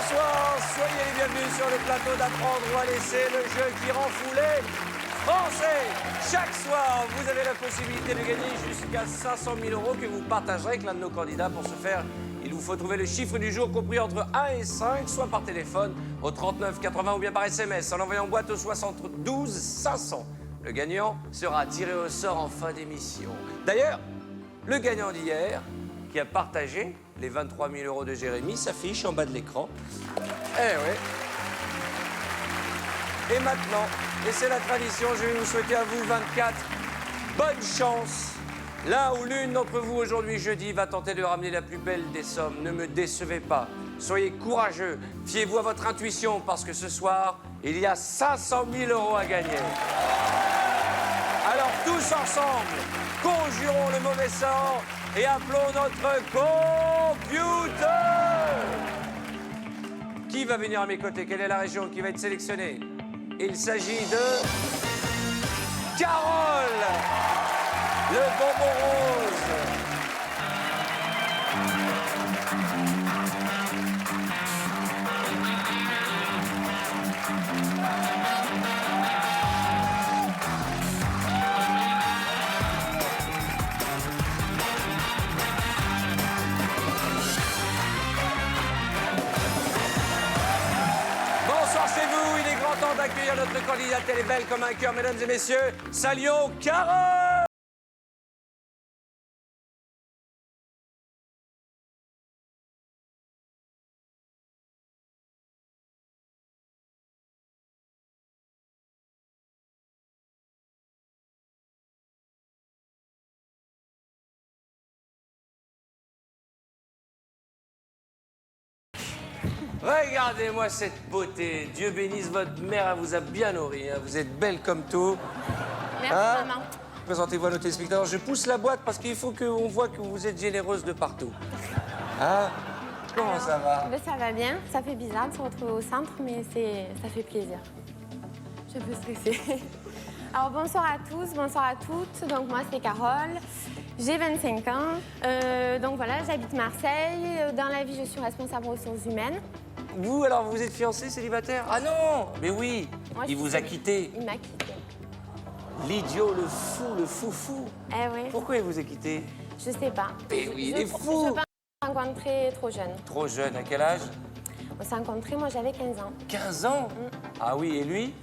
bonsoir, soyez les bienvenus sur le plateau d'Apprendre ou à laisser, le jeu qui rend fou les Français. Chaque soir, vous avez la possibilité de gagner jusqu'à 500 000 € que vous partagerez avec l'un de nos candidats. Pour ce faire, il vous faut trouver le chiffre du jour compris entre 1 et 5, soit par téléphone au 39 80 ou bien par SMS en envoyant boîte au 72 500. Le gagnant sera tiré au sort en fin d'émission. D'ailleurs, le gagnant d'hier, qui a partagé les 23 000 € de Jérémy, s'affiche en bas de l'écran. Eh oui. Et maintenant, et c'est la tradition, je vais vous souhaiter à vous 24 bonne chance. L'un ou l'une d'entre vous aujourd'hui jeudi va tenter de ramener la plus belle des sommes. Ne me décevez pas. Soyez courageux. Fiez-vous à votre intuition parce que ce soir, il y a 500 000 € à gagner. Alors tous ensemble, conjurons le mauvais sort et appelons notre computer. Qui va venir à mes côtés? Quelle est la région qui va être sélectionnée? Il s'agit de Carole, le bonbon rose. Bonsoir chez vous, il est grand temps d'accueillir notre candidate, elle est belle comme un cœur, mesdames et messieurs. Saluons Carole! Regardez-moi cette beauté. Dieu bénisse votre mère, elle vous a bien nourri. Hein. Vous êtes belle comme tout. Merci, Hein? maman. Présentez-vous à nos téléspectateurs. Je pousse la boîte parce qu'il faut qu'on voit que vous êtes généreuse de partout. Hein? Comment Alors, ça va? Ben, ça va bien. Ça fait bizarre de se retrouver au centre, mais ça fait plaisir. Je peux stresser. Alors, bonsoir à tous, bonsoir à toutes. Donc, moi, c'est Carole. J'ai 25 ans. Donc, voilà, j'habite Marseille. Dans la vie, je suis responsable ressources humaines. Vous, alors, vous êtes fiancé, célibataire? Ah non! Mais oui! Moi, je Il suis vous a quitté. Il m'a quitté. L'idiot, le fou, le foufou. Eh oui, Pourquoi il vous a quitté? je sais pas. Mais oui, il Je- est fou. Je pense qu'on s'est rencontrés trop jeune. Trop jeune, à quel âge? On s'est rencontrés, moi, j'avais 15 ans. 15 ans? Ah oui, et lui?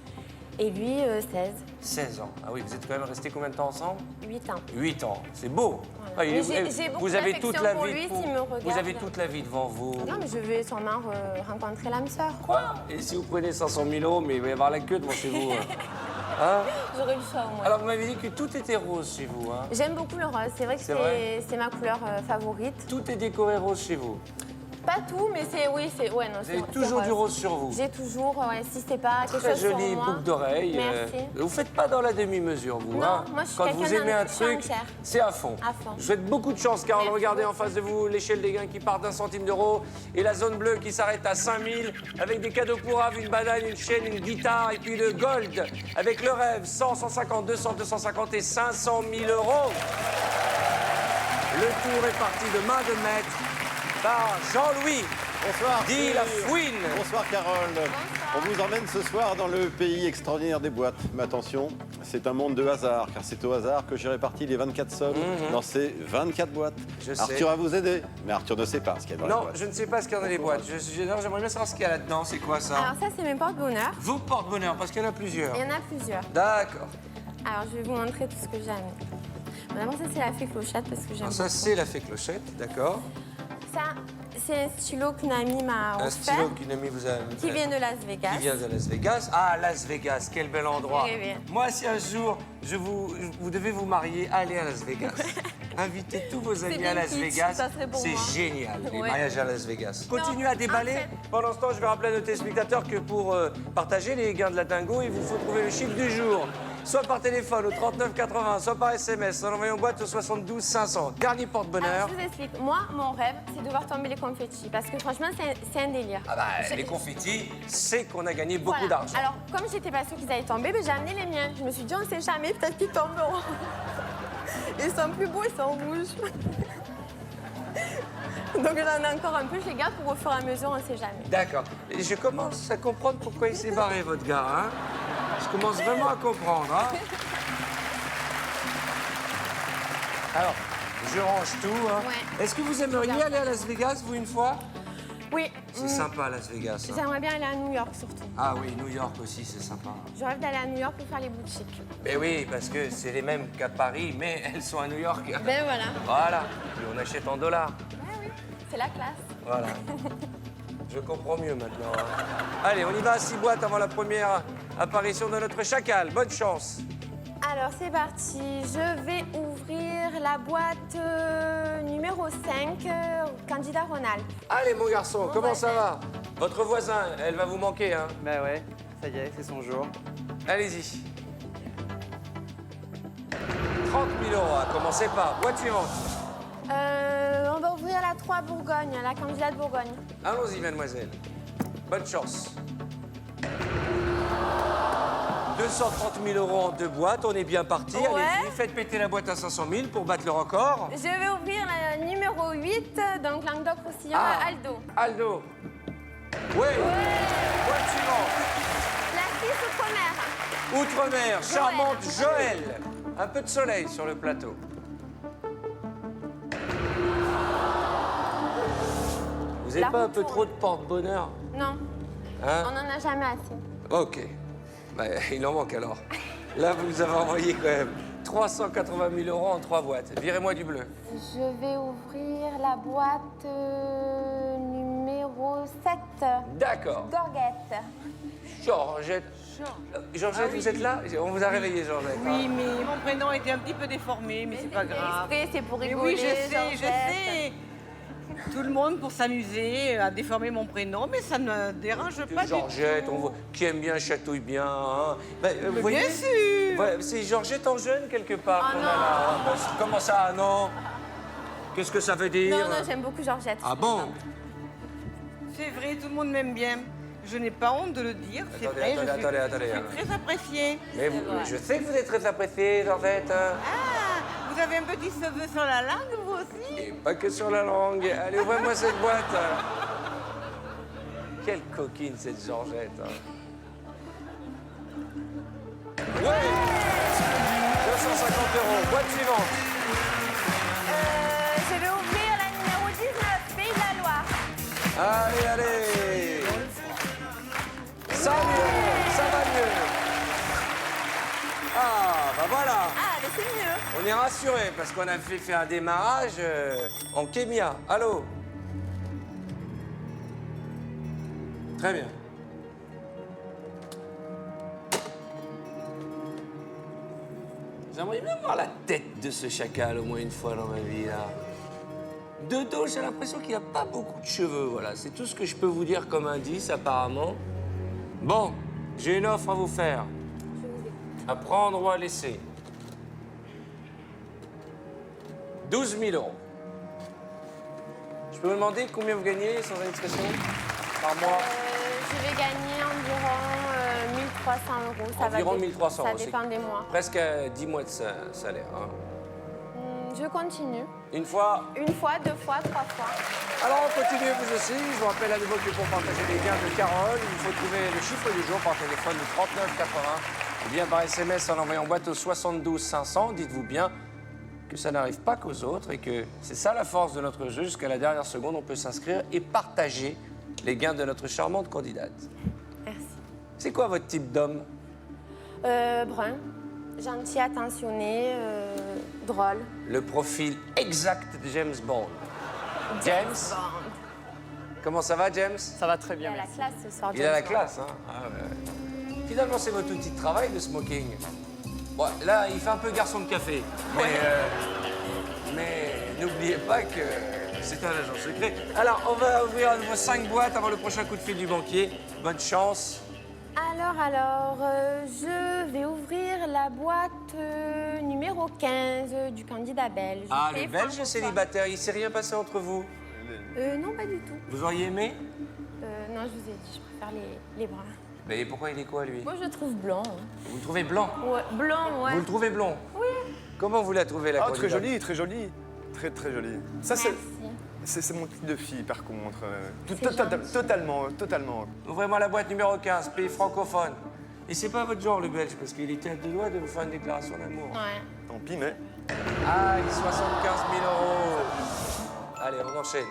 Et lui, 16. 16 ans. Ah oui, vous êtes quand même restés combien de temps ensemble? 8 ans. 8 ans. C'est beau. Voilà. Ah, il est- Mais j'ai beaucoup vous avez toute d'affection la pour vie lui pour- s'il me regarde. Vous avez toute la vie devant vous. Non, mais je vais sûrement rencontrer l'âme sœur. Quoi? Et si vous prenez 500 000 €, mais il va y avoir la queue devant chez vous. Hein? J'aurais le choix au moins. Alors, vous m'avez dit que tout était rose chez vous. Hein? J'aime beaucoup le rose. C'est vrai que C'est vrai c'est ma couleur favorite. Tout est décoré rose chez vous. Pas tout, mais c'est oui, c'est ouais non. Vous c'est avez toujours du rose sur vous. J'ai toujours, ouais, si c'est pas quelque Très chose sur jolie moi. boucle d'oreille. Merci. Vous faites pas dans la demi-mesure, vous. Non, hein? moi, je suis Quand vous quelqu'un aimez un je suis truc, entière. c'est à fond. À fond. Je vous souhaite beaucoup de chance, Carole. Merci Regardez en beaucoup. face de vous l'échelle des gains qui part d'1 centime d'euro et la zone bleue qui s'arrête à 5 000 avec des cadeaux pour Ave, une banane, une chaîne, une guitare et puis le gold avec le rêve 100, 150, 200, 250 et 500 000 €. Le tour est parti de main de maître par Jean-Louis. Bonsoir. Dit la fouine. Bonsoir Carole. On vous emmène ce soir dans le pays extraordinaire des boîtes. Mais attention, c'est un monde de hasard, car c'est au hasard que j'ai réparti les 24 sommes dans ces 24 boîtes. Je sais. Arthur va vous aider, mais Arthur ne sait pas ce qu'il y a dans les Non, boîtes. je ne sais pas ce qu'il y a dans les boîtes. J'aimerais bien savoir ce qu'il y a là-dedans. C'est quoi ça? Alors ça, c'est mes porte-bonheur. Vos porte-bonheur, parce qu'il y en a plusieurs. Il y en a plusieurs. D'accord. Alors je vais vous montrer tout ce que j'ai mis. Bon, d'abord, ça c'est la fée clochette parce que j'aime. Alors ça, c'est la fée clochette, d'accord. Ça, c'est un stylo qu'une amie m'a Un offert. stylo qu'une amie vous a... Qui vient de Las Vegas. Qui vient de Las Vegas. Ah, Las Vegas, quel bel endroit. J'ai rêvé. Moi, si un jour, vous devez vous marier, allez à Las Vegas. Invitez tous vos amis bien à Las kitsch, Vegas. ça serait pour C'est moi. génial, les Ouais. mariages à Las Vegas. Continuez à déballer. en fait- Pendant ce temps, je vais rappeler à nos téléspectateurs que pour partager les gains de la dingo, il vous faut trouver le chiffre du jour. Soit par téléphone au 39 80, soit par SMS, en envoyant boîte au 72 500. Dernier porte-bonheur. Alors, je vous explique. Moi, mon rêve, c'est de voir tomber les confettis. Parce que franchement, c'est un délire. Ah bah, J'ai- les confettis, c'est qu'on a gagné beaucoup Voilà. d'argent. Alors, comme j'étais pas sûre qu'ils allaient tomber, ben, j'ai amené les miens. Je me suis dit, on sait jamais, peut-être qu'ils tomberont. Ils sont plus beaux, ils sont rouges. Donc j'en ai encore un peu, je les garde pour au fur et à mesure, on ne sait jamais. D'accord. Et je commence à comprendre pourquoi il s'est barré, votre gars. Hein. Je commence vraiment à comprendre. Hein. Alors, je range tout. Hein. Ouais. Est-ce que vous aimeriez aller à Las Vegas, vous, une fois? Oui. C'est sympa, Las Vegas. Hein. J'aimerais bien aller à New York surtout. Ah oui, New York aussi, c'est sympa. Je rêve d'aller à New York pour faire les boutiques. Mais oui, parce que c'est les mêmes qu'à Paris, mais elles sont à New York. Ben voilà. Voilà. Puis on achète en dollars. Ben oui, c'est la classe. Voilà. Je comprends mieux maintenant. Hein. Allez, on y va à 6 boîtes avant la première apparition de notre chacal. Bonne chance. Alors c'est parti, je vais ouvrir la boîte numéro 5, candidat Ronald. Allez, mon garçon, comment ça va? Votre voisin, elle va vous manquer, hein? Bah ouais, ça y est, c'est son jour. Allez-y. 30 000 euros, à commencer par. Boîte suivante. On va ouvrir la 3 Bourgogne, la candidate Bourgogne. Allons-y, mademoiselle. Bonne chance. 230 000 euros en 2 boîtes, on est bien parti. Ouais. Allez-y, faites péter la boîte à 500 000 pour battre le record. Je vais ouvrir la numéro 8, donc Languedoc-Roussillon, Aldo. Aldo. Oui. Boîte suivante. La 6 Outre-mer. Outre-mer, charmante Joël. Un peu de soleil sur le plateau. Vous n'avez La pas un peu retourne. trop de porte-bonheur? Non, Hein? on n'en a jamais assez. Ok. Bah, il en manque alors. Là, vous nous avez envoyé quand même 380 000 euros en 3 boîtes. Virez-moi du bleu. Je vais ouvrir la boîte numéro 7, D'accord. Gorguette. Georgette. Georgette, vous êtes là? On vous a réveillé, Georgette. Oui, mais mon prénom était un petit peu déformé, mais c'est pas grave. Exprès, c'est pour Mais rigoler. oui, je sais. Georgette. Tout le monde, pour s'amuser, a déformé mon prénom, mais ça ne me dérange pas Georgette, du tout. qui aime bien, chatouille bien. Hein. Bah, vous voyez, bien sûr. voilà, c'est Georgette en jeune, quelque part. Ah qu'on a non. là. Ah, bah, comment ça, non? Qu'est-ce que ça veut dire? Non, non, j'aime beaucoup Georgette. Ah bon? C'est vrai, tout le monde m'aime bien. Je n'ai pas honte de le dire, c'est Attendez, vrai. attendez. Je suis très appréciée. Mais je sais que vous êtes très appréciée, Georgette. Hein. Ah, vous avez un petit cheveu sur la langue, vous aussi? Et pas que sur la langue. Allez, ouvrez-moi cette boîte. Quelle coquine, cette Georgette. Hein. Oui 250 euros. Boîte suivante. Je vais ouvrir la numéro 19, Pays de la Loire. Allez. Ça va mieux, ça va mieux. Ah, bah voilà. Ah, mais c'est mieux. On est rassurés parce qu'on a fait un démarrage en Kémia. Allô? Très bien. J'aimerais bien voir la tête de ce chacal au moins une fois dans ma vie, là. De dos, j'ai l'impression qu'il n'a pas beaucoup de cheveux, voilà. C'est tout ce que je peux vous dire comme indice, apparemment. Bon, j'ai une offre à vous faire. À prendre ou à laisser. 12 000 euros. Je peux vous demander combien vous gagnez, sans indiscrétion, par mois? Je vais gagner environ 1300 euros. Ça Environ va 1300 Ça euros, c'est- dépend des mois. Presque 10 mois de salaire. Hein. Je continue. Une fois. Une fois, 2 fois, 3 fois. Alors on continue vous aussi. Je vous rappelle à nouveau que pour partager les gains de Carole, il faut trouver le chiffre du jour par téléphone du 3980 ou bien par SMS en envoyant boîte au 72 500. Dites-vous bien que ça n'arrive pas qu'aux autres et que c'est ça la force de notre jeu. Jusqu'à la dernière seconde, on peut s'inscrire et partager les gains de notre charmante candidate. Merci. C'est quoi votre type d'homme? Brun, gentil, attentionné, drôle. Le profil exact de James Bond. James, Bond. comment ça va, James? Ça va très Il bien, a la merci. classe ce soir. Il a la James Bond. classe, hein? Ah, ouais. Finalement, c'est votre outil de travail, le smoking. Bon, là, il fait un peu garçon de café. Mais n'oubliez pas que c'est un agent secret. Alors, on va ouvrir à nouveau 5 boîtes avant le prochain coup de fil du banquier. Bonne chance. Alors, je vais ouvrir la boîte numéro 15 du candidat belge. Ah, Et le belge François. célibataire, il s'est rien passé entre vous? Non, pas du tout. Vous auriez aimé? Non, je vous ai dit, je préfère les bruns. Mais pourquoi il est quoi, lui? Moi, je le trouve blanc. Vous le trouvez blanc? Ouais, blanc, ouais. Vous le trouvez blond? Oui. Comment vous la trouvez, la Ah, candidate? très joli, très joli. Très, très joli. Ça, c'est... Merci. C'est mon type de fille, par contre. C'est Totalement. Ouvrez-moi la boîte numéro 15, pays francophone. Et c'est pas votre genre, le belge, parce qu'il était à deux doigts de vous faire une déclaration d'amour. Ouais. Tant pis, mais... Aïe, 75 000 euros. Allez, on enchaîne.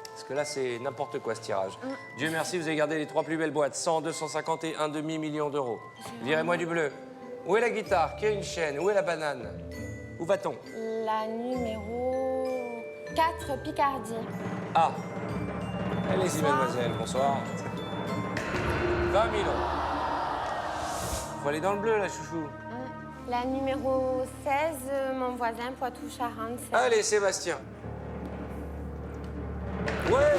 Parce que là, c'est n'importe quoi, ce tirage. Dieu merci, vous avez gardé les 3 plus belles boîtes. 100, 250 et 1,5 million d'euros. Virez-moi du bleu. Où est la guitare? Qui a une chaîne? Où est la banane? Où va-t-on? La numéro 4, Picardie. Ah. Allez-y, mademoiselle, bonsoir. 20 000 euros. Faut aller dans le bleu, là, chouchou. La numéro 16, mon voisin, Poitou-Charentes. Allez, Sébastien. Ouais.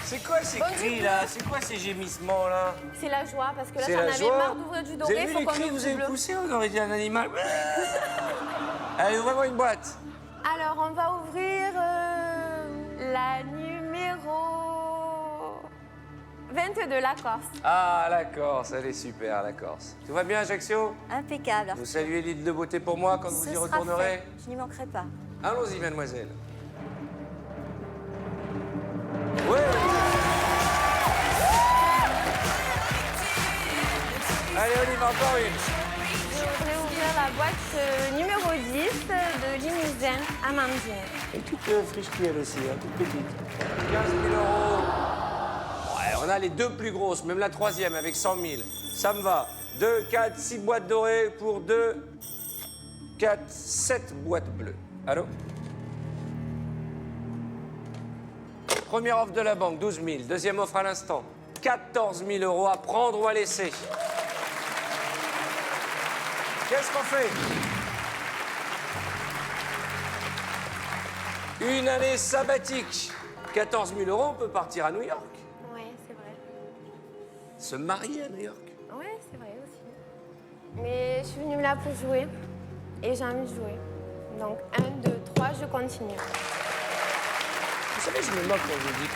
C'est quoi ces cris là? C'est quoi ces gémissements là? C'est la joie, parce que là, C'est j'en la avais joie. marre d'ouvrir du Vous doré, avez vu faut les qu'on cris que ouvre vous du avez bleu. poussés? On aurait dit un animal. Allez, ouvrez-moi une boîte. Alors, on va ouvrir la numéro 22, la Corse. Ah, la Corse, elle est super, la Corse. Tout va bien, Ajaccio? Impeccable. Vous saluez l'île de beauté pour moi quand vous y Ce sera retournerez? fait. Je n'y manquerai pas. Allons-y, mademoiselle. Ouais. Allez, on y va, encore une. Je voudrais ouvrir la boîte numéro 10 de Limousin, Amandine. Et toute friche elle aussi, hein, toute petite. 15 000 euros. Ouais, on a les 2 plus grosses, même la 3e avec 100 000. Ça me va. 2, 4, 6 boîtes dorées pour 2, 4, 7 boîtes bleues. Allô? Première offre de la banque, 12 000. Deuxième offre à l'instant, 14 000 euros à prendre ou à laisser. Qu'est-ce qu'on fait? Une année sabbatique. 14 000 euros, on peut partir à New York. Ouais, c'est vrai. Se marier à New York. Ouais, c'est vrai aussi. Mais je suis venue là pour jouer et j'ai envie de jouer. Donc, 1, 2, 3, je continue. Vous savez, je me moque quand je vous dis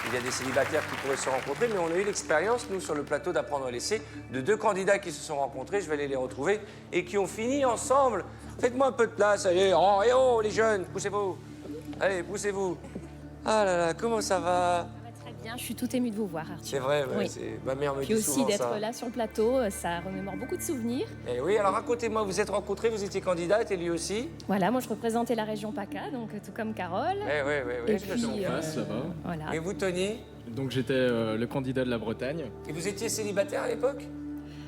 qu'il y a des célibataires qui pourraient se rencontrer, mais on a eu l'expérience, nous, sur le plateau d'Apprendre à laisser, de 2 candidats qui se sont rencontrés, je vais aller les retrouver, et qui ont fini ensemble. Faites-moi un peu de place, allez, oh, et oh, les jeunes, poussez-vous. Allez, poussez-vous. Ah là là, comment ça va? Très bien, je suis toute émue de vous voir, Arthur. C'est vrai, ouais, Oui. ma mère me Puis dit aussi souvent d'être ça. là sur le plateau, ça remémore beaucoup de souvenirs. Eh oui, alors racontez-moi, vous êtes rencontrés, vous étiez candidate et lui aussi? Voilà, moi je représentais la région PACA, donc tout comme Carole. Eh oui, Et je me puis, souviens. Ça va. Voilà. Et vous, Tony? Donc j'étais le candidat de la Bretagne. Et vous étiez célibataire à l'époque?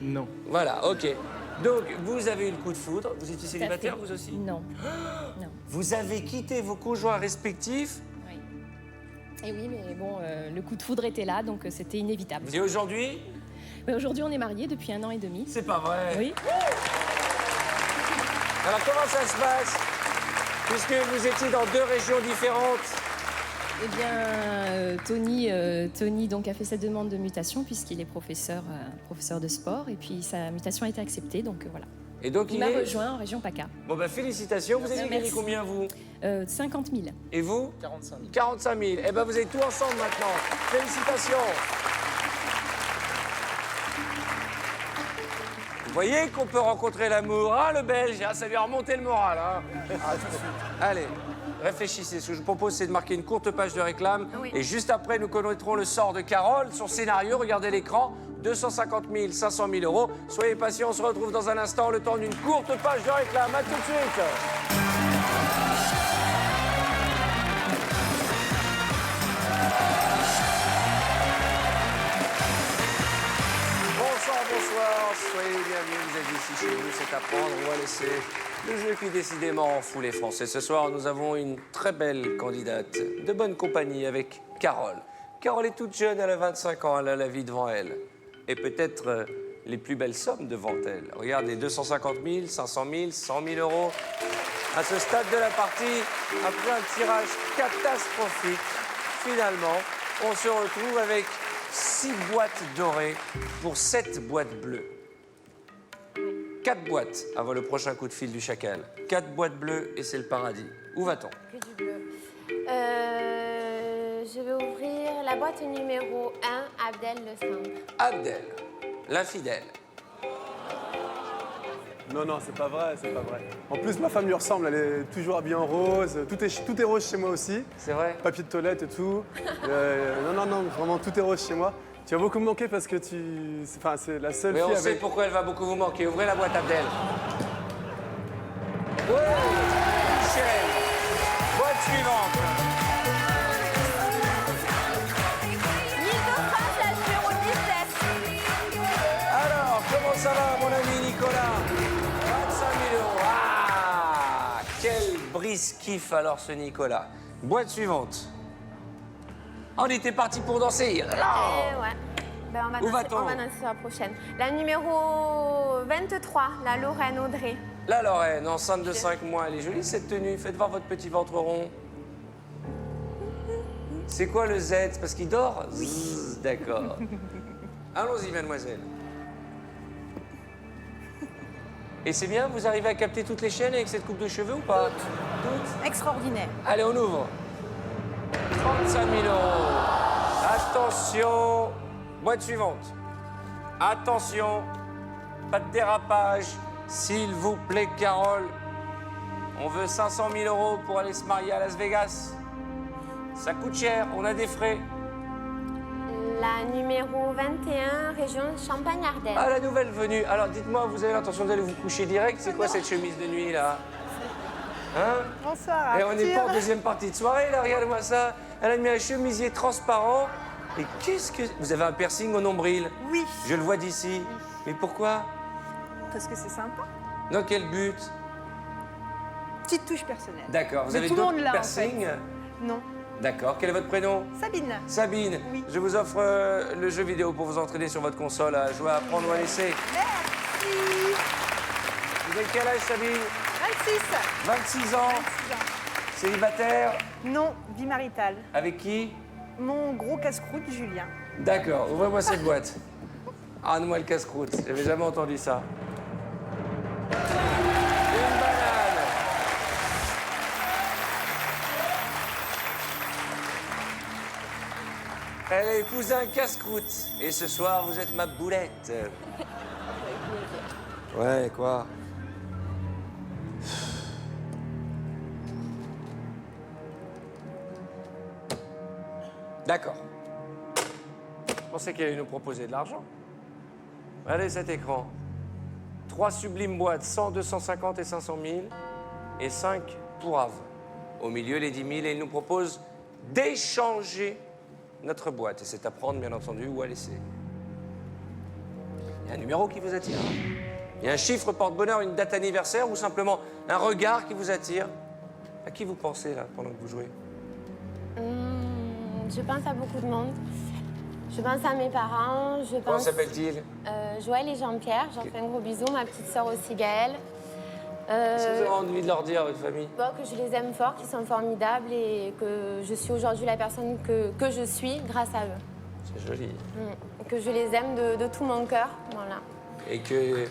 Non. Voilà, ok. Donc, vous avez eu le coup de foudre, vous étiez Tout à célibataire, fait. vous aussi? Non. Non. Vous avez quitté vos conjoints respectifs, Oui. Et oui, mais bon, le coup de foudre était là, donc c'était inévitable. et aujourd'hui? Mais aujourd'hui, on est mariés depuis 1 an et demi. C'est pas vrai. Oui. Alors, comment ça se passe? Puisque vous étiez dans 2 régions différentes. Eh bien, Tony donc, a fait sa demande de mutation puisqu'il est professeur de sport. Et puis, sa mutation a été acceptée, donc voilà. Et donc, Il m'a rejoint en région PACA. Bon, ben, félicitations. Vous avez gagné Merci. combien, vous? 50 000. Et vous? 45 000. 45 000. Eh ben, vous êtes tous ensemble maintenant. Félicitations. Vous voyez qu'on peut rencontrer l'amour, hein, le Belge, hein, ça lui a remonté le moral. Hein. Allez, réfléchissez. Ce que je vous propose, c'est de marquer une courte page de réclame. Oui. Et juste après, nous connaîtrons le sort de Carole. Son scénario, regardez l'écran, 250 000, 500 000 euros. Soyez patients, on se retrouve dans un instant, le temps d'une courte page de réclame. À tout de suite. Bonsoir, soyez les bienvenus, vous êtes ici chez nous, c'est Apprendre ou à laisser, le jeu qui décidément fout les Français. Ce soir, nous avons une très belle candidate de bonne compagnie avec Carole. Carole est toute jeune, elle a 25 ans, elle a la vie devant elle. Et peut-être les plus belles sommes devant elle. Regardez, 250 000, 500 000, 100 000 euros. À ce stade de la partie, après un tirage catastrophique, finalement, on se retrouve avec 6 boîtes dorées pour 7 boîtes bleues. 4 boîtes avant le prochain coup de fil du chacal. 4 boîtes bleues et c'est le paradis. Où va-t-on? Que du bleu. Je vais ouvrir la boîte numéro 1, Abdel le Centre. Abdel, l'infidèle. Non, non, c'est pas vrai, c'est pas vrai. En plus, ma femme lui ressemble, elle est toujours habillée en rose. Tout est rose chez moi aussi. C'est vrai? Papier de toilette et tout. Non, vraiment, tout est rose chez moi. Tu vas beaucoup me manquer parce que c'est la seule Mais fille on sait avec... pourquoi elle va beaucoup vous manquer. Ouvrez la boîte, Abdel. Ouais, Michel. Boîte suivante. Ile-de-France, la numéro 17. Alors, comment ça va, mon ami Nicolas? 25 000 €. Ah, quel brise-kiff alors, ce Nicolas. Boîte suivante. On était parti pour danser. Ouais. Ben, on va Où danser, va-t-on? on va danser sur la prochaine. La numéro 23, la Lorraine Audrey. La Lorraine, enceinte de 5 mois. Elle est jolie, cette tenue. Faites voir votre petit ventre rond. C'est quoi le Z? C'est parce qu'il dort? Oui. D'accord. Allons-y, mademoiselle. Et c'est bien, vous arrivez à capter toutes les chaînes avec cette coupe de cheveux ou pas? Toutes. Extraordinaire. Allez, on ouvre. 35 000 €. Attention. Boîte suivante. Attention. Pas de dérapage. S'il vous plaît, Carole. On veut 500 000 € pour aller se marier à Las Vegas. Ça coûte cher, on a des frais. La numéro 21, région Champagne-Ardenne. Ah, la nouvelle venue. Alors, dites-moi, vous avez l'intention d'aller vous coucher direct? C'est quoi cette chemise de nuit, là? Hein? Bonsoir. Et on n'est pas en deuxième partie de soirée, là, regarde-moi ça. Elle a mis un chemisier transparent. Et qu'est-ce que... Vous avez un piercing au nombril? Oui, Je le vois d'ici. Mais pourquoi? parce que c'est sympa. Dans quel but? Petite touche personnelle. D'accord. Vous Mais avez tout le d'autres monde l'a, en piercings? fait. Non. D'accord. Quel est votre prénom? Sabine. Sabine. Oui. Je vous offre le jeu vidéo pour vous entraîner sur votre console à jouer à prendre ou à laisser. Merci. Vous avez quel âge, Sabine? 26. 26 ans. 26 ans. Célibataire? Non, vie maritale. Avec qui? Mon gros casse-croûte, Julien. D'accord, ouvrez-moi cette boîte. Ah, moi le casse-croûte, j'avais jamais entendu ça. Une banane. Elle a épousé un casse-croûte. Et ce soir, vous êtes ma boulette. Ouais, quoi? D'accord. Je pensais qu'elle allait nous proposer de l'argent. Allez, cet écran. 3 sublimes boîtes, 100, 250 et 500 000. Et 5 pouraves. Au milieu, les 10 000. Et il nous propose d'échanger notre boîte. Et c'est à prendre, bien entendu, ou à laisser. Il y a un numéro qui vous attire. Il y a un chiffre porte-bonheur, une date anniversaire, ou simplement un regard qui vous attire. À qui vous pensez, là, pendant que vous jouez? Je pense à beaucoup de monde. Je pense à mes parents. Je Comment pense s'appelle-t-il? Joël et Jean-Pierre. J'en fais un gros bisou. Ma petite sœur aussi, Gaëlle. Est-ce que vous avez envie de leur dire à votre famille? Bon, que je les aime fort, qu'ils sont formidables et que je suis aujourd'hui la personne que je suis grâce à eux. C'est joli. Que je les aime de tout mon cœur. Voilà. Et que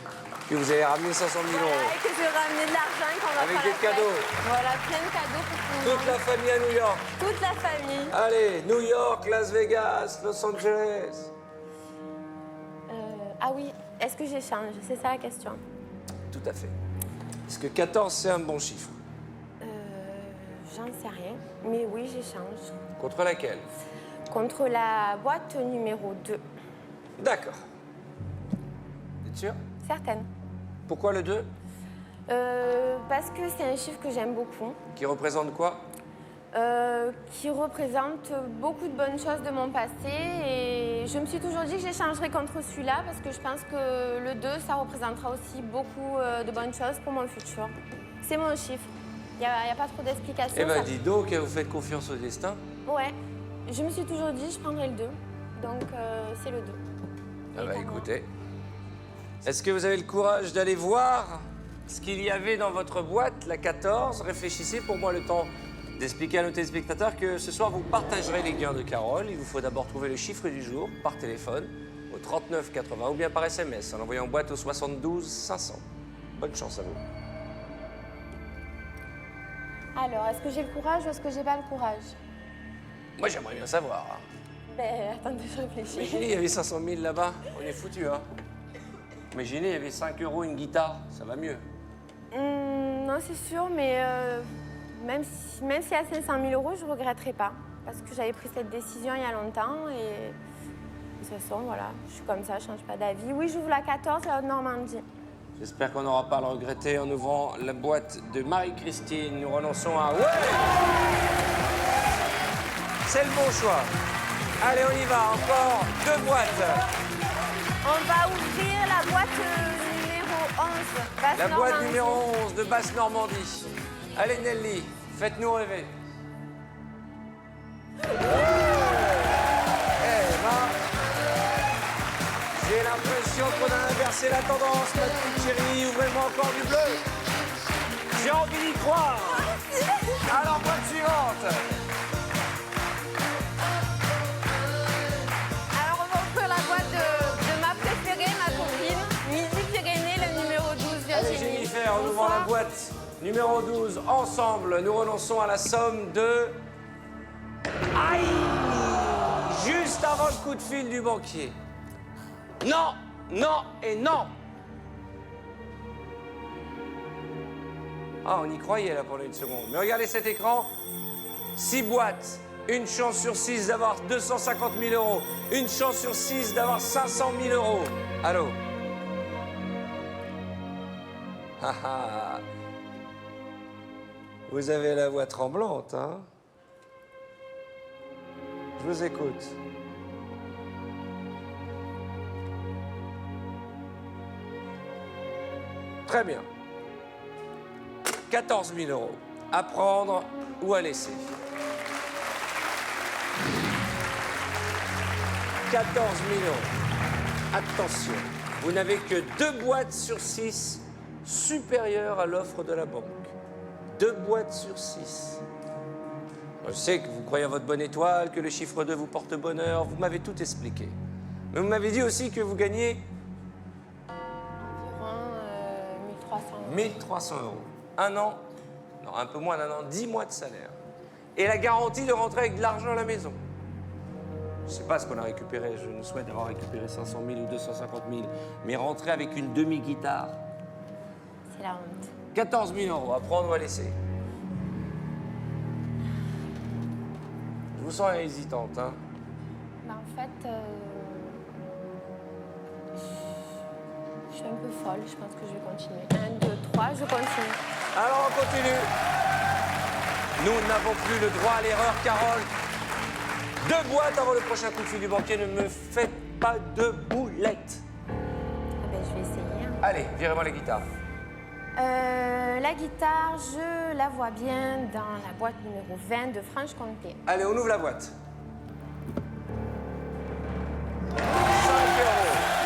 vous avez ramené 500 000 €. Voilà, et que je vais ramener de l'argent et qu'on va Avec faire des la fête. cadeaux. Voilà, plein de cadeaux pour tout le monde. Toute la famille à New York. Toute la famille. Allez, New York, Las Vegas, Los Angeles. Ah oui, est-ce que j'échange? C'est ça la question. Tout à fait. Est-ce que 14, c'est un bon chiffre? J'en sais rien. Mais oui, j'échange. Contre laquelle? Contre la boîte numéro 2. D'accord. Vous êtes sûr? Certaine. Pourquoi le 2? Parce que c'est un chiffre que j'aime beaucoup. Qui représente quoi? Qui représente beaucoup de bonnes choses de mon passé. Et je me suis toujours dit que j'échangerais contre celui-là parce que je pense que le 2, ça représentera aussi beaucoup de bonnes choses pour mon futur. C'est mon chiffre. Il n'y a pas trop d'explications. Eh ben, ça- dis donc, vous faites confiance au destin. Ouais. Je me suis toujours dit, je prendrais le 2. Donc, c'est le 2. Ah bah Et écoutez. Est-ce que vous avez le courage d'aller voir ce qu'il y avait dans votre boîte, la 14. Réfléchissez pour moi le temps d'expliquer à nos téléspectateurs que ce soir, vous partagerez les gains de Carole. Il vous faut d'abord trouver le chiffre du jour par téléphone au 39 80 ou bien par SMS en envoyant boîte au 72 500. Bonne chance à vous. Alors, est-ce que j'ai le courage ou est-ce que j'ai pas le courage? Moi, j'aimerais bien savoir. Ben, attendez, je réfléchis. Imaginez, il y avait 500 000 là-bas. On est foutu, hein. Imaginez, il y avait 5 € une guitare. Ça va mieux. Non, c'est sûr, mais même s'il y a 500 000 €, je ne regretterai pas. Parce que j'avais pris cette décision il y a longtemps et de toute façon, voilà, je suis comme ça, je ne change pas d'avis. Oui, j'ouvre la 14, la Haute-Normandie. J'espère qu'on n'aura pas à le regretter en ouvrant la boîte de Marie-Christine. Nous renonçons à... Ouais! C'est le bon choix. Allez, on y va. Encore 2 boîtes. On va ouvrir la boîte numéro 11, Basse La Normandie. boîte numéro 11 de Basse-Normandie. Allez, Nelly, faites-nous rêver. Eh ben, j'ai l'impression qu'on a inversé la tendance, ma petite chérie. Ouvrez-moi encore du bleu. J'ai envie d'y croire. Alors, boîte suivante. Alors, on va ouvrir la boîte de ma préférée, ma copine, Midi Pyrénées, le numéro 12, Allez, Virginie. Jennifer, en ouvrant la boîte numéro 12, ensemble, nous renonçons à la somme de... Aïe! Juste avant le coup de fil du banquier. Non, non et non! Ah, on y croyait là pendant une seconde. Mais regardez cet écran. 6 boîtes. Une chance sur 6 d'avoir 250 000 €. Une chance sur 6 d'avoir 500 000 €. Allô? Ah ah. Vous avez la voix tremblante, hein? Je vous écoute. Très bien. 14 000 €. À prendre ou à laisser. 14 000 €. Attention, vous n'avez que 2 boîtes sur 6 supérieures à l'offre de la banque. 2 boîtes sur 6. Je sais que vous croyez à votre bonne étoile, que le chiffre 2 vous porte bonheur. Vous m'avez tout expliqué. Mais vous m'avez dit aussi que vous gagnez Environ 1300 €. 1 300 €. Un an, non, un peu moins d'un an, 10 mois de salaire. Et la garantie de rentrer avec de l'argent à la maison. Je ne sais pas ce qu'on a récupéré. Je nous souhaite d'avoir récupéré 500 000 ou 250 000. Mais rentrer avec une demi-guitare. C'est la honte. 14 000 €, à prendre ou à laisser. Je vous sens hésitante, hein? Bah, en fait, je suis un peu folle. Je pense que je vais continuer. 1, 2, 3, je continue. Alors on continue. Nous n'avons plus le droit à l'erreur, Carole. 2 boîtes avant le prochain coup de fil du banquier. Ne me faites pas de boulettes. Ah ben, je vais essayer. Hein. Allez, virez-moi la guitare. La guitare, je la vois bien dans la boîte numéro 20 de Franche-Comté. Allez, on ouvre la boîte. 5 €.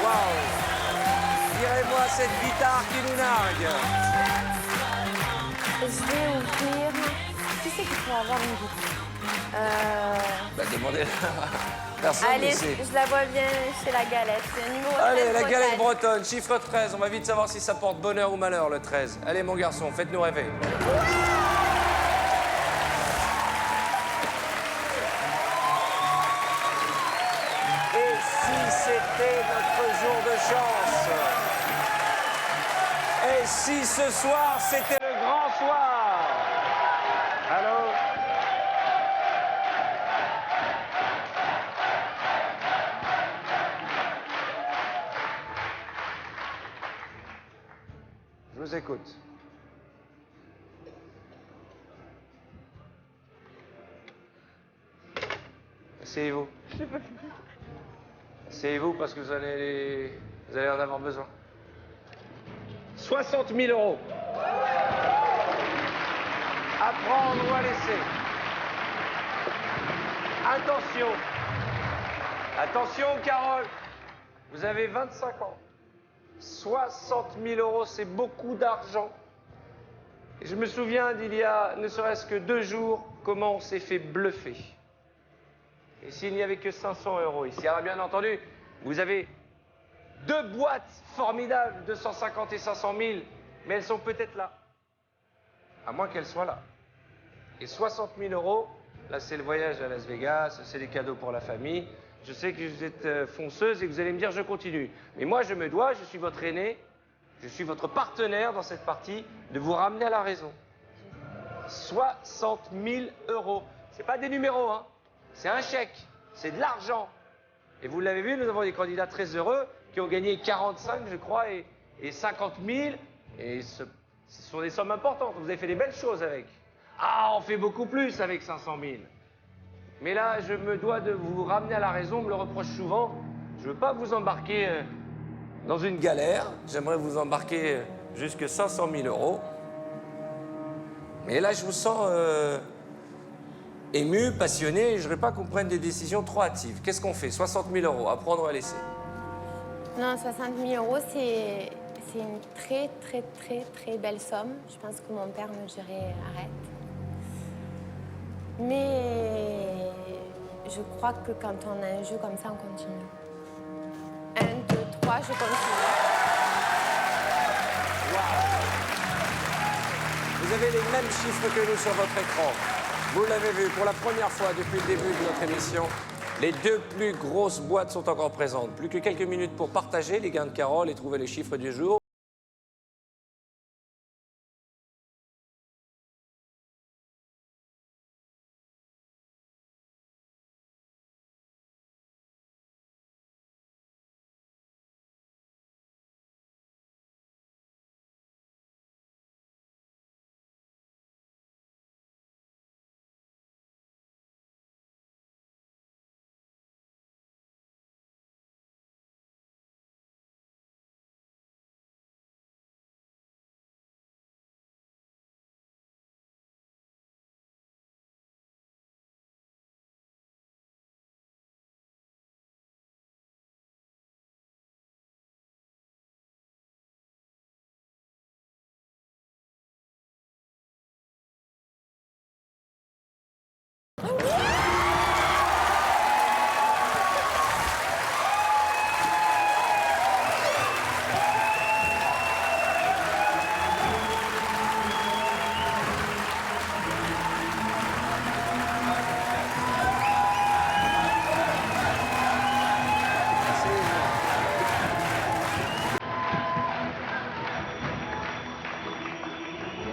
Waouh. Virez-moi cette guitare qui nous nargue. Je vais ouvrir... Qui c'est qui pourrait avoir une guitare Bah, demandez-la. Personne Allez, ne sait. je la vois bien chez la galette. C'est le numéro 13 Allez, la galette Bretagne. bretonne, chiffre 13. On va vite savoir si ça porte bonheur ou malheur, le 13. Allez, mon garçon, faites-nous rêver. Et si c'était notre jour de chance? Et si ce soir, c'était le grand soir? Allô? Je vous écoute. Asseyez-vous. Asseyez-vous parce que vous allez en avoir besoin. 60 000 €. À prendre ou à laisser. Attention. Attention, Carole. Vous avez 25 ans. 60 000 euros, c'est beaucoup d'argent. Et je me souviens d'il y a ne serait-ce que 2 jours, comment on s'est fait bluffer. Et s'il n'y avait que 500 euros ici, alors bien entendu, vous avez 2 boîtes formidables, 250 et 500 000, mais elles sont peut-être là. À moins qu'elles soient là. Et 60 000 euros, là c'est le voyage à Las Vegas, c'est des cadeaux pour la famille. Je sais que vous êtes fonceuse et que vous allez me dire je continue. Mais moi je me dois, je suis votre aîné, je suis votre partenaire dans cette partie, de vous ramener à la raison. 60 000 euros. C'est pas des numéros, hein. C'est un chèque, c'est de l'argent. Et vous l'avez vu, nous avons des candidats très heureux qui ont gagné 45, je crois, et 50 000. Et ce sont des sommes importantes. Vous avez fait des belles choses avec. Ah, on fait beaucoup plus avec 500 000. Mais là, je me dois de vous ramener à la raison, on me le reproche souvent. Je ne veux pas vous embarquer dans une galère. J'aimerais vous embarquer jusque 500 000 euros. Mais là, je vous sens ému, passionné, et je ne voudrais pas qu'on prenne des décisions trop hâtives. Qu'est-ce qu'on fait? 60 000 euros, à prendre ou à laisser? Non, 60 000 euros, c'est une très, très, très, très belle somme. Je pense que mon père me dirait arrête. Mais je crois que quand on a un jeu comme ça, on continue. 1, 2, 3, je continue. Vous avez les mêmes chiffres que nous sur votre écran. Vous l'avez vu pour la première fois depuis le début de notre émission. Les 2 plus grosses boîtes sont encore présentes. Plus que quelques minutes pour partager les gains de Carole et trouver les chiffres du jour.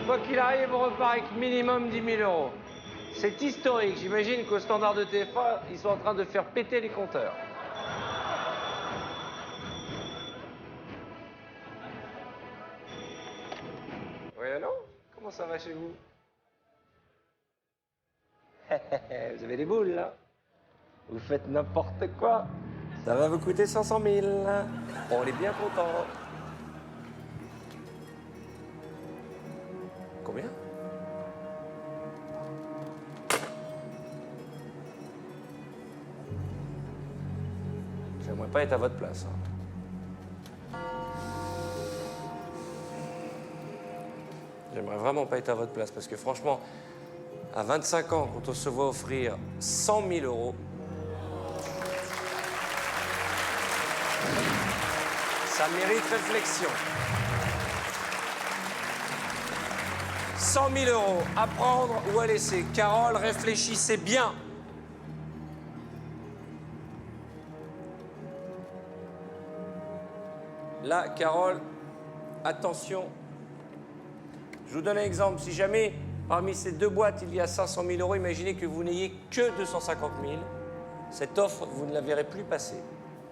Quoi qu'il arrive, on repart avec minimum 10 000 euros. C'est historique. J'imagine qu'au standard de TF1, ils sont en train de faire péter les compteurs. Oui, allô? Comment ça va chez vous? Vous avez des boules, là? Vous faites n'importe quoi. Ça va vous coûter 500 000. On est bien content. Combien? J'aimerais pas être à votre place. Hein. J'aimerais vraiment pas être à votre place parce que franchement, à 25 ans, quand on se voit offrir 100 000 euros, ça mérite réflexion. 100 000 euros, à prendre ou à laisser. Carole, réfléchissez bien. Là, Carole, attention. Je vous donne un exemple. Si jamais, parmi ces 2 boîtes, il y a 500 000 euros, imaginez que vous n'ayez que 250 000. Cette offre, vous ne la verrez plus passer.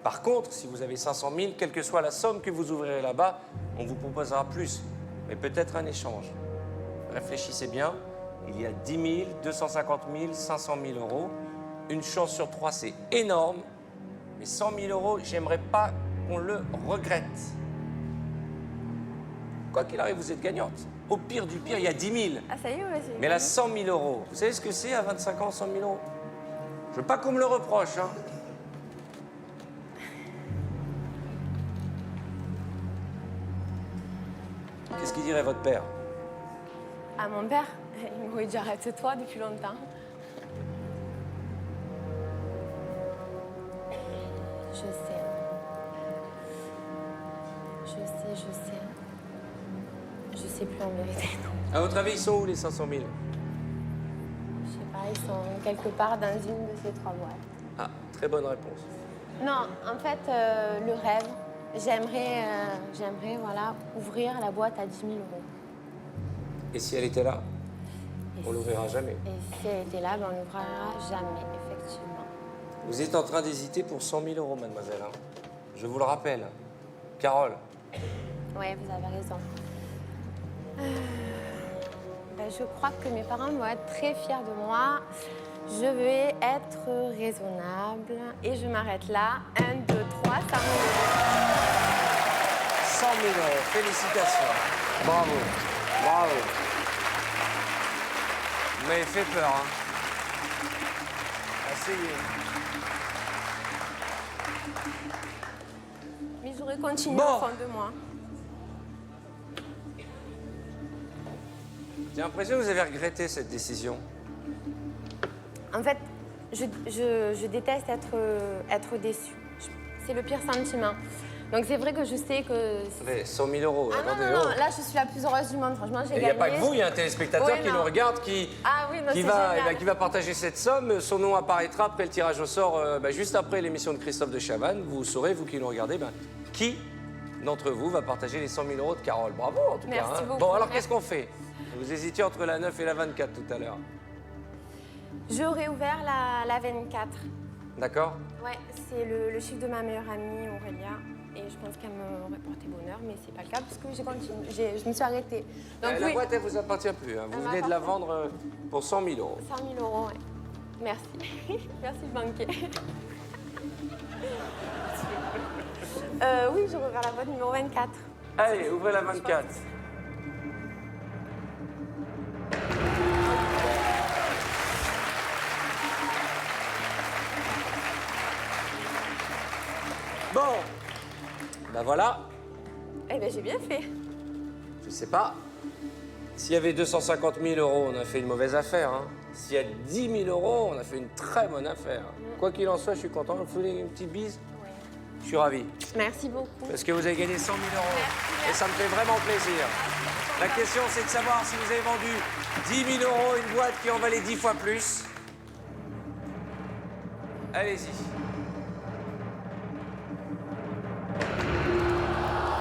Par contre, si vous avez 500 000, quelle que soit la somme que vous ouvrirez là-bas, on vous proposera plus, mais peut-être un échange. Réfléchissez bien, il y a 10 000, 250 000, 500 000 euros. Une chance sur 3, c'est énorme. Mais 100 000 euros, j'aimerais pas qu'on le regrette. Quoi qu'il arrive, vous êtes gagnante. Au pire du pire, il y a 10 000. Ah, ça y est, ouais, c'est... Mais là, 100 000 euros, vous savez ce que c'est à 25 ans, 100 000 euros? Je veux pas qu'on me le reproche, hein. Qu'est-ce qu'il dirait votre père? À mon père, il m'aurait dit arrête-toi depuis longtemps. Je sais. Je sais plus en vérité, non. À votre avis, ils sont où les 500 000? Je sais pas, ils sont quelque part dans une de ces 3 boîtes. Ah, très bonne réponse. Non, en fait, le rêve, j'aimerais voilà, ouvrir la boîte à 10 000 euros. Et si elle était là? On l'ouvrira jamais. Et si elle était là, ben, on l'ouvrira jamais, effectivement. Vous êtes en train d'hésiter pour 100 000 euros, mademoiselle. Hein. Je vous le rappelle. Carole. Oui, vous avez raison. Ben, je crois que mes parents vont être très fiers de moi. Je vais être raisonnable et je m'arrête là. 1, 2, 3, 100 000 euros. 100 000 euros. Félicitations. Bravo. Bravo. Vous m'avez fait peur, hein. Asseyez. Mais j'aurais continué Bon. au fond de moi. J'ai l'impression que vous avez regretté cette décision. En fait, je déteste être déçue. C'est le pire sentiment. Donc c'est vrai que je sais que... Mais 100 000 euros, Ah non, attendez, non, oh. non, là je suis la plus heureuse du monde. Franchement, j'ai Il gagné. n'y a pas que vous, il y a un téléspectateur Oui, qui non. nous regarde, qui Ah oui, non, c'est va, génial. qui va partager cette somme. Son nom apparaîtra après le tirage au sort, juste après l'émission de Christophe de Chavannes. Vous saurez, vous qui nous regardez, qui d'entre vous va partager les 100 000 euros de Carole. Bravo en tout Merci cas. beaucoup. Bon, alors Merci. qu'est-ce qu'on fait? Vous hésitiez entre la 9 et la 24 tout à l'heure. J'aurais ouvert la 24. D'accord? Ouais, c'est le chiffre de ma meilleure amie, Aurélia. Et je pense qu'elle m'aurait porté bonheur, mais c'est pas le cas parce que j'ai continué. Je me suis arrêtée. Donc La oui, boîte, elle vous appartient plus. Hein. Vous Elle venez de la m'appartient. vendre pour 100 000 euros. 100 000 euros, ouais. Merci. Merci le banquier. Oui, j'aurais ouvert la boîte numéro 24. Allez, ouvrez la 24. Bon, ben voilà, Eh bien, j'ai bien fait. je sais pas. S'il y avait 250 000 euros, on a fait une mauvaise affaire. Hein. S'il y a 10 000 euros, on a fait une très bonne affaire. Quoi qu'il en soit, je suis content. Vous voulez une petite bise? Je suis ravi. Merci beaucoup. Parce que vous avez gagné 100 000 euros. Merci. Et ça me fait vraiment plaisir. La question, c'est de savoir si vous avez vendu 10 000 euros une boîte qui en valait 10 fois plus. Allez-y.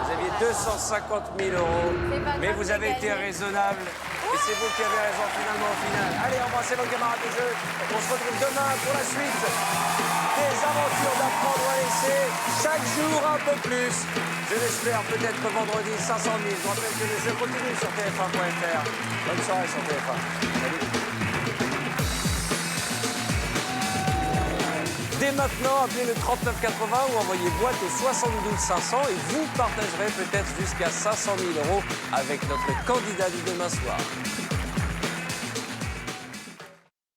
Vous aviez 250 000 euros, C'est pas mais grave, vous j'ai avez été gagné. raisonnable. Et c'est vous qui avez raison finalement au final. Allez, embrassez vos camarades de jeu. On se retrouve demain pour la suite des aventures d'apprendre à laisser. Chaque jour un peu plus. Je l'espère peut-être vendredi 500 000. Je vous rappelle que le jeu continue sur TF1.fr. Bonne soirée sur TF1. Salut. Dès maintenant, appelez le 3980 ou envoyez boîte au 72 500 et vous partagerez peut-être jusqu'à 500 000 euros avec notre candidat du demain soir.